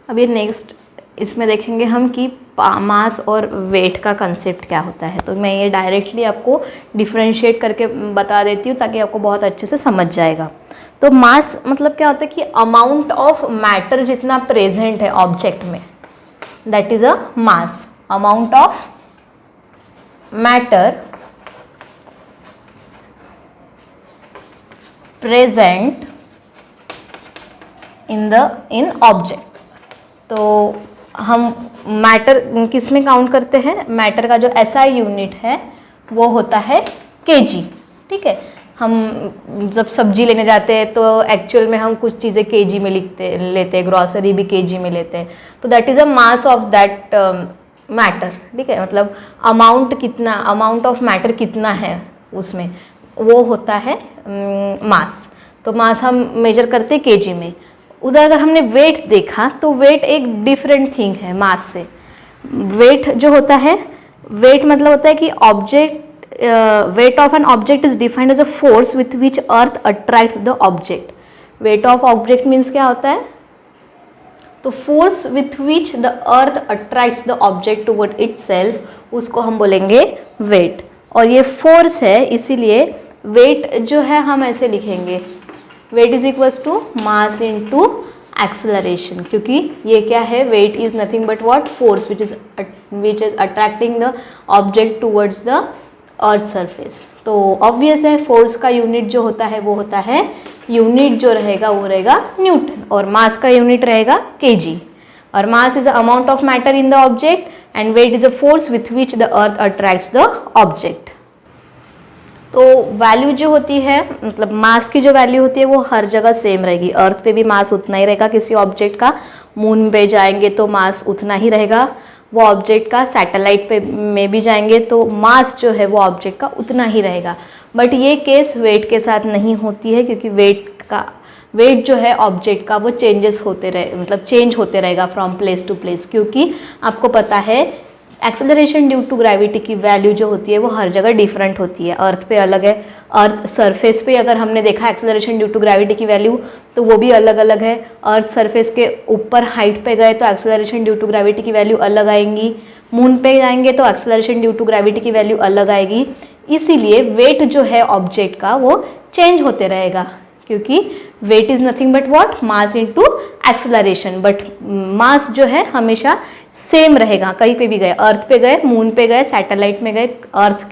अभी नेक्स्ट इसमें देखेंगे हम कि मास और वेट का कंसेप्ट क्या होता है। तो मैं ये डायरेक्टली आपको डिफ्रेंशिएट करके बता देती हूँ ताकि आपको बहुत अच्छे से समझ जाएगा। तो मास मतलब क्या होता है कि अमाउंट ऑफ मैटर जितना प्रेजेंट है ऑब्जेक्ट में, that is a mass. Amount of matter present in object. तो हम मैटर किस में काउंट करते हैं? मैटर का जो SI यूनिट है वो होता है kg। ठीक है, हम जब सब्जी लेने जाते हैं तो एक्चुअल में हम कुछ चीज़ें kg में लेते हैं, ग्रॉसरी भी kg में लेते हैं। तो that is a mass of that matter. ठीक है, मतलब अमाउंट कितना, अमाउंट ऑफ मैटर कितना है उसमें, वो होता है मास। तो मास हम मेजर करते हैं kg में। उधर अगर हमने वेट देखा तो वेट एक डिफरेंट थिंग है मास से। वेट जो होता है, वेट मतलब होता है कि object, weight of an object is defined as a force with which earth attracts the object. Weight of object means क्या होता है? तो force with which the earth attracts the object toward itself, उसको हम बोलेंगे वेट। और ये force है, इसीलिए वेट जो है हम ऐसे लिखेंगे, weight is equals to mass into acceleration. क्योंकि ये क्या है? Weight is nothing but what? Force which is attracting the object towards the earth surface. तो ऑब्वियस है फोर्स का यूनिट जो होता है वो होता है, यूनिट जो रहेगा वो रहेगा न्यूटन, और मास का यूनिट रहेगा kg। और mass is the amount of matter in the object and weight is a force with which the earth attracts the object. तो वैल्यू जो होती है, मतलब मास की जो वैल्यू होती है वो हर जगह सेम रहेगी। अर्थ पे भी मास उतना ही रहेगा किसी ऑब्जेक्ट का, मून पे जाएंगे तो मास उतना ही रहेगा वो ऑब्जेक्ट का, सैटेलाइट पे में भी जाएंगे तो मास जो है वो ऑब्जेक्ट का उतना ही रहेगा। बट ये केस वेट के साथ नहीं होती है, क्योंकि वेट जो है ऑब्जेक्ट का वो चेंजेस होते रहे, मतलब चेंज होते रहेगा फ्रॉम प्लेस टू प्लेस। क्योंकि आपको पता है एक्सेलरेशन ड्यू टू ग्रेविटी की वैल्यू जो होती है वो हर जगह डिफरेंट होती है। अर्थ पे अलग है, अर्थ सरफेस पे अगर हमने देखा एक्सेलरेशन ड्यू टू ग्रेविटी की वैल्यू तो वो भी अलग अलग है। अर्थ सरफेस के ऊपर हाइट पे गए तो एक्सेलरेशन ड्यू टू ग्रेविटी की वैल्यू अलग आएंगी, मून पे जाएंगे तो एक्सेलरेशन ड्यू टू ग्रेविटी की वैल्यू अलग आएगी। इसीलिए वेट जो है ऑब्जेक्ट का वो चेंज होते रहेगा, क्योंकि weight is nothing but what? Mass into acceleration. But mass जो है हमेशा सेम रहेगा, कहीं पे भी गए, अर्थ पे गए, मून पे गए, सैटेलाइट में गए, अर्थ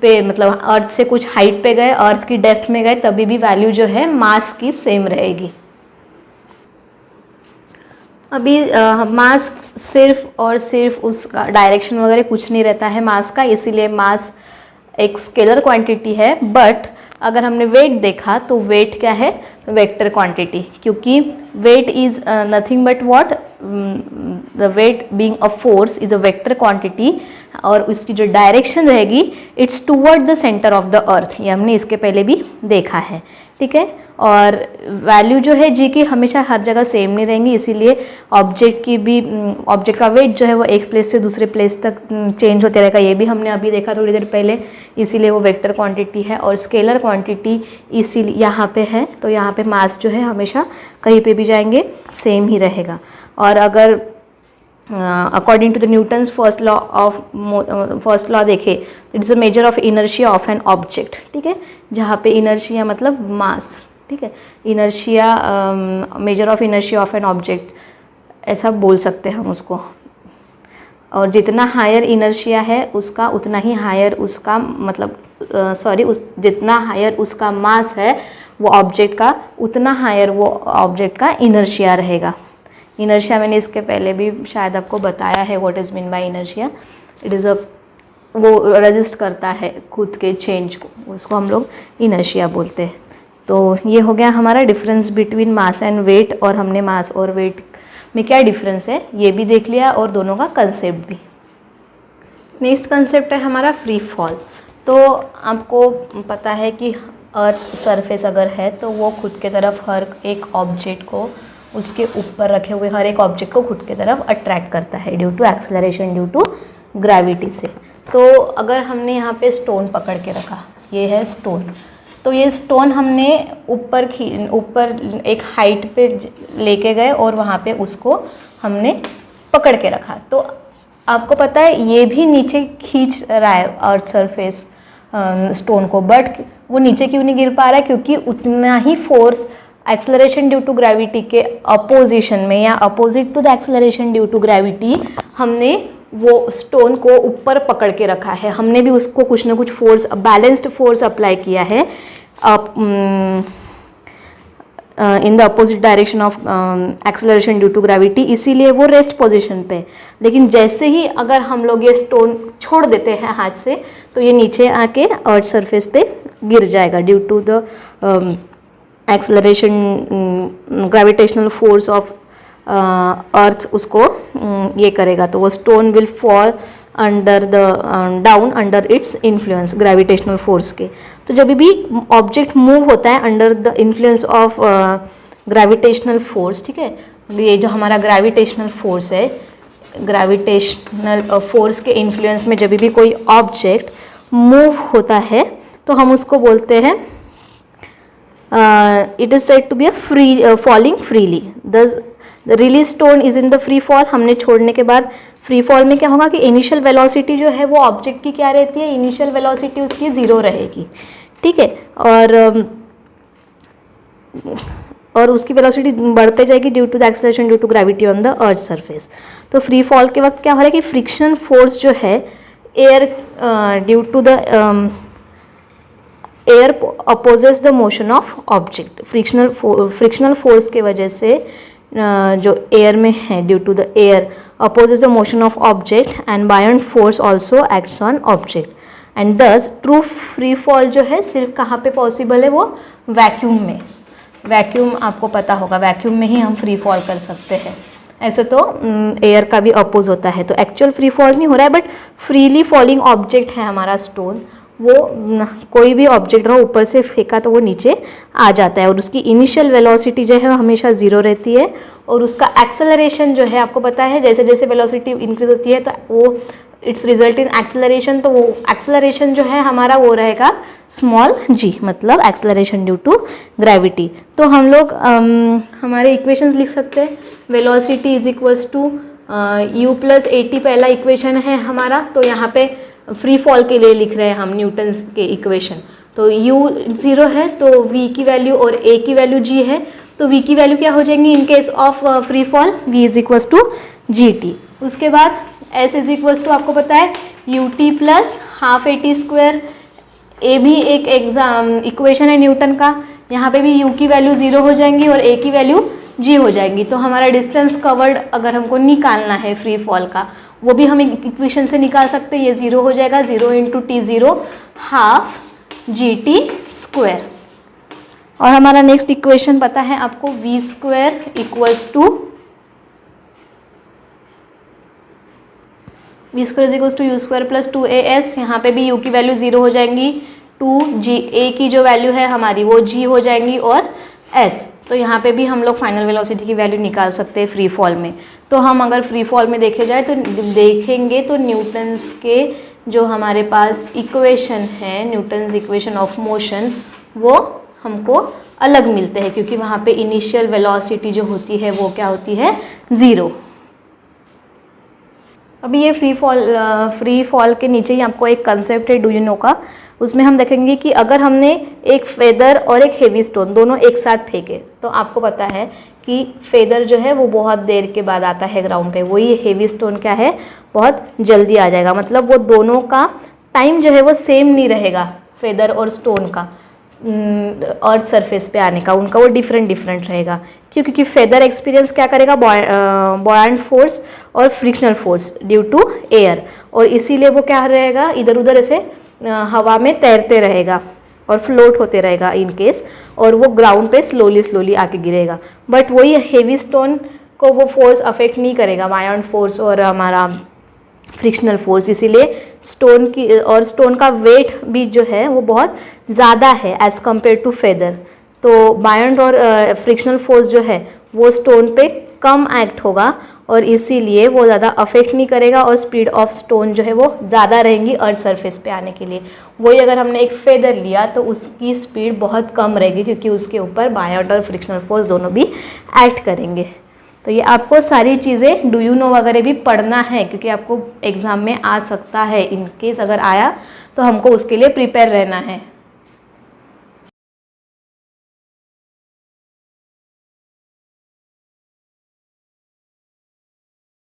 पे मतलब अर्थ से कुछ हाइट पे गए, अर्थ की डेप्थ में गए, तभी भी वैल्यू जो है मास की सेम रहेगी। अभी मास सिर्फ और सिर्फ उसका डायरेक्शन वगैरह कुछ नहीं रहता है मास का, इसीलिए मास एक स्केलर क्वांटिटी है। बट अगर हमने वेट देखा तो वेट क्या है? Vector quantity. क्योंकि weight is nothing but what? The weight being a force is a vector quantity, और उसकी जो डायरेक्शन रहेगी it's toward the centre of the earth. ये हमने इसके पहले भी देखा है। ठीक है, और वैल्यू जो है जी की हमेशा हर जगह सेम नहीं रहेंगी, इसीलिए ऑब्जेक्ट की भी, ऑब्जेक्ट का वेट जो है वो एक प्लेस से दूसरे प्लेस तक चेंज होते रहेगा। ये भी हमने अभी देखा थोड़ी देर पहले, इसीलिए वो वेक्टर क्वांटिटी है। और स्केलर क्वांटिटी इसीलिए यहाँ पे है, तो यहाँ पे मास जो है हमेशा कहीं पे भी जाएंगे सेम ही रहेगा। और अगर according to the Newton's first law देखे, it is a measure of inertia of an object. ठीक है, जहाँ पे इनर्शिया मतलब मास, ठीक है, inertia, measure of inertia of an object, ऐसा बोल सकते हैं हम उसको। और जितना हायर इनर्शिया है उसका उतना ही हायर उसका मतलब जितना हायर उसका मास है वो ऑब्जेक्ट का, उतना हायर वो ऑब्जेक्ट का इनर्शिया रहेगा। इनर्शिया मैंने इसके पहले भी शायद आपको बताया है, what is mean by inertia. It is अ, वो रेजिस्ट करता है खुद के चेंज को, उसको हम लोग इनर्शिया बोलते हैं। तो ये हो गया हमारा difference between mass and weight, और हमने मास और वेट में क्या डिफरेंस है ये भी देख लिया, और दोनों का कंसेप्ट भी। नेक्स्ट कंसेप्ट है हमारा फ्री फॉल। तो आपको पता है कि अर्थ सरफेस अगर है तो वो खुद के तरफ हर एक ऑब्जेक्ट को, उसके ऊपर रखे हुए हर एक ऑब्जेक्ट को खुद के तरफ अट्रैक्ट करता है due to acceleration due to gravity से। तो अगर हमने यहाँ पे स्टोन पकड़ के रखा, ये है स्टोन, तो ये स्टोन हमने ऊपर एक हाइट पे लेके गए और वहाँ पे उसको हमने पकड़ के रखा। तो आपको पता है ये भी नीचे खींच रहा है अर्थ सरफेस स्टोन को, बट वो नीचे क्यों नहीं गिर पा रहा है? क्योंकि उतना ही force acceleration due to gravity के अपोजिशन में या opposite to the acceleration due to gravity हमने वो स्टोन को ऊपर पकड़ के रखा है। हमने भी उसको कुछ ना कुछ फोर्स, बैलेंस्ड फोर्स अप्लाई किया है in the opposite direction of acceleration due to gravity, इसीलिए वो रेस्ट पोजीशन पे। लेकिन जैसे ही अगर हम लोग ये स्टोन छोड़ देते हैं हाथ से तो ये नीचे आके अर्थ सरफेस पे गिर जाएगा due to the acceleration gravitational force of earth उसको ये करेगा, तो वो stone will fall under the down under its influence gravitational force के। तो जब भी ऑब्जेक्ट मूव होता है under the influence of gravitational force, ठीक है, ये जो हमारा ग्रेविटेशनल फोर्स है, ग्रेविटेशनल फोर्स के इन्फ्लुएंस में जब भी कोई ऑब्जेक्ट मूव होता है तो हम उसको बोलते हैं it is said to be a free falling freely. The release stone is in the free fall. हमने छोड़ने के बाद फ्री फॉल में क्या होगा कि इनिशियल वेलोसिटी जो है वो ऑब्जेक्ट की क्या रहती है, इनिशियल वेलोसिटी उसकी 0 रहेगी, ठीक है, और उसकी वेलोसिटी बढ़ते जाएगी due to the acceleration due to gravity on the earth surface. तो फ्री फॉल के वक्त क्या हो रहा है कि फ्रिक्शनल फोर्स जो है air due to the air opposes the motion of object. Frictional force के वजह से जो एयर में है due to the air opposes the motion of object and buoyant force also acts on object and thus true free fall जो है सिर्फ कहाँ पे पॉसिबल है, वो वैक्यूम में। वैक्यूम आपको पता होगा, वैक्यूम में ही हम फ्री फॉल कर सकते हैं। ऐसे तो एयर का भी अपोज होता है, तो एक्चुअल फ्री फॉल नहीं हो रहा है, बट फ्रीली फॉलिंग ऑब्जेक्ट है हमारा स्टोन, वो कोई भी ऑब्जेक्ट रहो ऊपर से फेंका तो वो नीचे आ जाता है और उसकी इनिशियल वेलोसिटी जो है हमेशा 0 रहती है और उसका एक्सेलरेशन जो है आपको पता है जैसे जैसे वेलोसिटी इंक्रीज होती है तो वो इट्स रिजल्ट इन एक्सेलरेशन। तो वो एक्सेलरेशन जो है हमारा वो रहेगा स्मॉल g, मतलब एक्सेलरेशन ड्यू टू ग्रेविटी। तो हम लोग हमारे इक्वेशंस लिख सकते हैं। Velocity is equals to u plus at पहला इक्वेशन है हमारा, तो यहाँ पे फ्री फॉल के लिए लिख रहे हैं हम न्यूटन्स के इक्वेशन। तो u 0 है तो v की वैल्यू और a की वैल्यू g है, तो v की वैल्यू क्या हो जाएंगी in case of free fall, v is equals to gt। उसके बाद s इज इक्वल्स टू आपको पता है ut plus half at square, a भी एक इक्वेशन है न्यूटन का, यहाँ पे भी u की वैल्यू 0 हो जाएंगी और a की वैल्यू g हो जाएंगी। तो हमारा डिस्टेंस कवर्ड अगर हमको निकालना है फ्री फॉल का, वो भी हम इक्वेशन से निकाल सकते हैं। ये 0 हो जाएगा, 0 into t0 half gt square. और हमारा नेक्स्ट इक्वेशन पता है आपको v square equals to v square is equals to u square plus 2as। यहाँ पे भी u की वैल्यू 0 हो जाएंगी, 2g a की जो वैल्यू है हमारी वो g हो जाएंगी और s। तो यहाँ पे भी हम लोग फाइनल वेलोसिटी की वैल्यू निकाल सकते हैं फ्री फॉल में। तो हम अगर फ्री फॉल में देखे जाए तो देखेंगे तो न्यूटन्स के जो हमारे पास इक्वेशन है, न्यूटन्स इक्वेशन ऑफ मोशन, वो हमको अलग मिलते हैं क्योंकि वहाँ पे इनिशियल वेलोसिटी जो होती है वो क्या होती है 0। अभी ये फ्री फॉल के नीचे ही आपको एक कंसेप्ट है डू यू नो का, उसमें हम देखेंगे कि अगर हमने एक फेदर और एक हेवी स्टोन दोनों एक साथ फेंके तो आपको पता है कि फेदर जो है वो बहुत देर के बाद आता है ग्राउंड पे, वही हेवी स्टोन क्या है बहुत जल्दी आ जाएगा। मतलब वो दोनों का टाइम जो है वो सेम नहीं रहेगा, फेदर और स्टोन का अर्थ सरफेस पे आने का, उनका वो डिफरेंट रहेगा। क्योंकि फेदर एक्सपीरियंस क्या करेगा बॉयंट फोर्स और frictional force due to air, और इसीलिए वो क्या रहेगा इधर उधर ऐसे हवा में तैरते रहेगा और फ्लोट होते रहेगा इन केस, और वो ग्राउंड पे स्लोली आके गिरेगा। बट वही हेवी स्टोन को वो फोर्स अफेक्ट नहीं करेगा, बायोंट फोर्स और हमारा फ्रिक्शनल फोर्स, इसीलिए स्टोन का वेट भी जो है वो बहुत ज़्यादा है एज़ कम्पेयर टू फेदर। तो बायोंट और फ्रिक्शनल फोर्स जो है वो स्टोन पे कम एक्ट होगा और इसीलिए वो ज़्यादा अफेक्ट नहीं करेगा और स्पीड ऑफ स्टोन जो है वो ज़्यादा रहेंगी अर्थ सरफेस पे आने के लिए। वही अगर हमने एक फेदर लिया तो उसकी स्पीड बहुत कम रहेगी क्योंकि उसके ऊपर बायोट और फ्रिक्शनल फोर्स दोनों भी एक्ट करेंगे। तो ये आपको सारी चीज़ें डू यू नो वगैरह भी पढ़ना है क्योंकि आपको एग्ज़ाम में आ सकता है। इन केस अगर आया तो हमको उसके लिए प्रिपेयर रहना है।